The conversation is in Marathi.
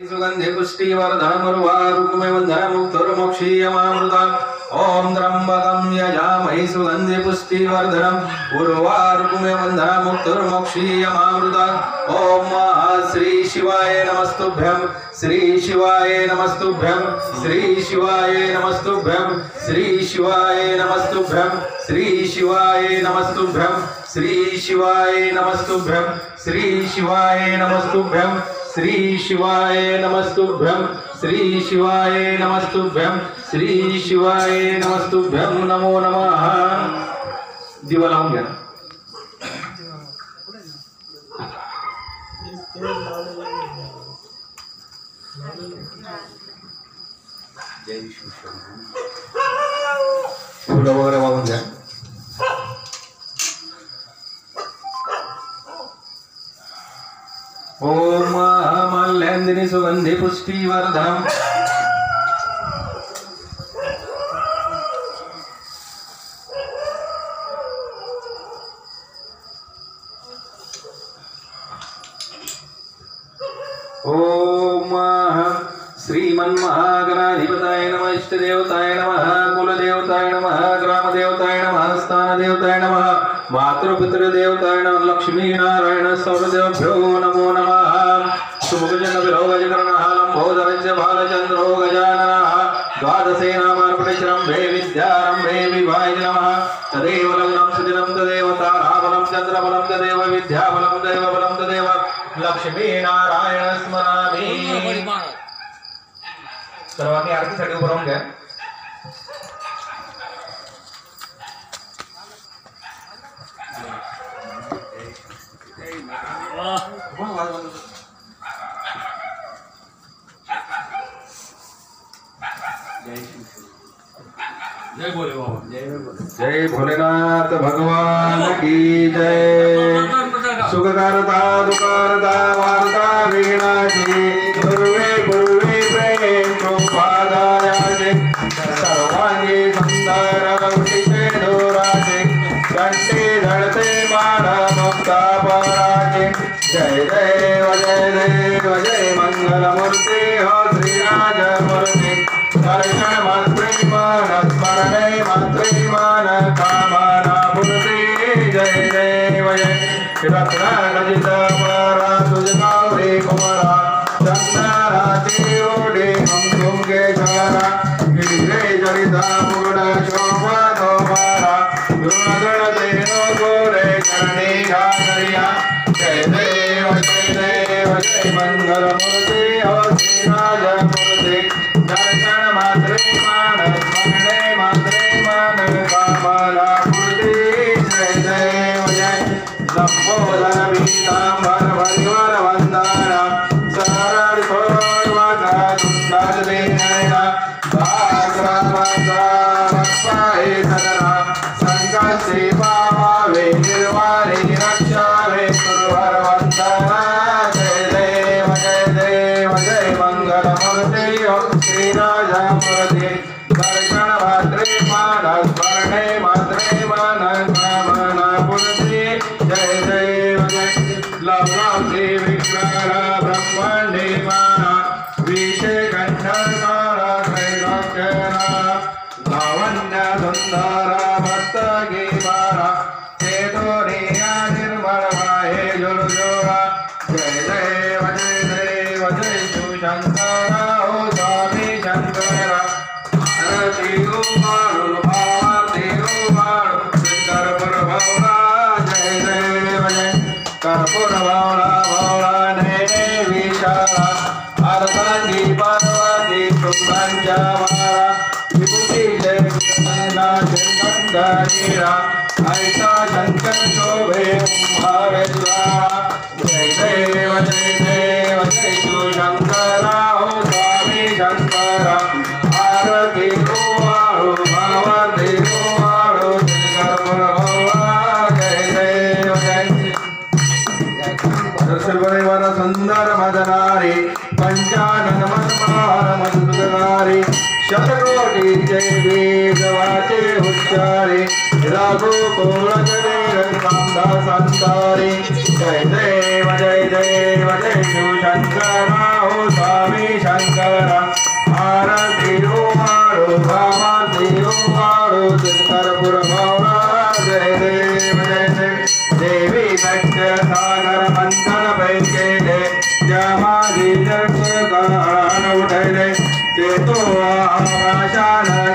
सुगंधि पुष्टिवर्धनम् उर्वारुकमेवन्धनमुक्तोर्मोक्षीयमामृतम् ओम त्र्यंबकं यजामहे सुगंधि पुष्टिवर्धनम् उर्वारुकमेवन्धनमुक्तोर्मोक्षीयमामृतम् ओम श्री शिवाय नमस्तुभ्यं श्री शिवाय नमस्तुभ्यं श्री शिवाय नमस्तुभ्यं श्री शिवाय नमस्तुभ्यं श्री शिवाय नमस्तुभ्यं श्री शिवाय नमस्तुभ्यं श्री शिवाय नमस्तुभ्यं श्री शिवाय नमस्तुभ्यं श्री शिवाय नमस्तुभ्यं श्री शिवाय नमस्तुभ्यं नमो नमः। दिवा लावून घ्या। फुलं वगैरे वाहून घ्या। ओम मल्लेंद्रिनी सुगंधि पुष्टिवर्धनम् ओम श्रीमन्महागणाधिपताय नमः इष्टदेवताय नमः कुलदेवताय नमः ग्रामदेवताय नमः स्थानदेवताय नमः मातृपितृदेवताय नमः लक्ष्मीनारायण सर्वदेवभ्यो नमो नमः। सुमुखजनविरोगजकर्णहालम्भोदरस्य बालचन्द्रो गजाननः द्वादशे नामार्पणेश्वरम्भे विद्यारम्भे विवाय नमः। तदेव लग्नं सुदिनं तदेव ताराबलं चन्द्रबलं तदेव विद्याबलं देवबलं तदेव लक्ष्मीनारायण स्मरामि। सर्वांनी आरतीसाठी उभं राहून घ्या। जय भोले बाबा जय भोलेनाथ भगवान की जय। सुखकारता दुःखकारता वार्ता विनाशी पूर्वे पूर्वे प्रेम कृपादायाचे सर्वांगी सुंदर गौरीचे दोराचे कंठी धडते मान भक्ता पराचे। जय देव जय मंगलमूर्ती हो श्रीराजमूर्ती दर्शन मात्रे मान स्मरणे मात्रे मान कामना पूर्ती। जय देव जय रत्नाखचित परा तुझगावरे कुमारा चंदनाची ओढे कुंकुम केशरा गिरिरे जरिता मुगड शोभा दोबारा गुणगणते नो गोरे चरणी घागरिया। जय देव जय मंगलमूर्ती हो श्रीराजमूर्ती दर्शन मात्रे मान स्मरणे मात्रे मान कामना पूर्ती। जय देव जय लंबोदर पीतांबर परिवार वंदना सरल पूर्वका सुंदर देनयना भाग्रवंता वत्साहे सदना संकट सेवा वे निर्वाणे रक्षावे सुरवर वंदना। जय देव जय मंगलमूर्ति हो श्रीराजमूर्ति दर्शन मात्रे मान स्मरणे मात्रे मान कामना पूर्ति। जय देव जय लवलांगे विग्रह ब्रह्मांडे माना विषे कंठकारा त्रैलोक्यना लावण्य सुंदर भक्त की मारा चेतोनिया निर्मल माहे जुर्जोरा। जय देव जय शिवशंकरा हो स्वामी शंकरा आरती गोपालु भावती गोपालु कर्पूर भावना। जय देव जय कर्पूर भावना भावना नैने विशाला अर्धांगी पार्वती कुंभंजा मारा विभूति जय कृष्णा चंदनीरा ऐसा शंकर शोभे उम्भावेश्वरा। जय देव जय शिवशंकरा हो स्वामी शंकरा आरती गोवाळु भावती गोवाळु कर्पूर भावना। जय देव जय सर्वदेवाना सुंदर मदनारी पंचानन मनमार मधुरनारी शतकोटी जय वेदवाचे उच्चारे राघो कोळचरे रंगांदा संतारे। जय देव जय शिवशंकरा हो स्वामी काढो कर्पूर भावना जय देव जय देव देवी नट्य सागर मंथन बैठे जमाधी जग गान उठले ते तो आभाषान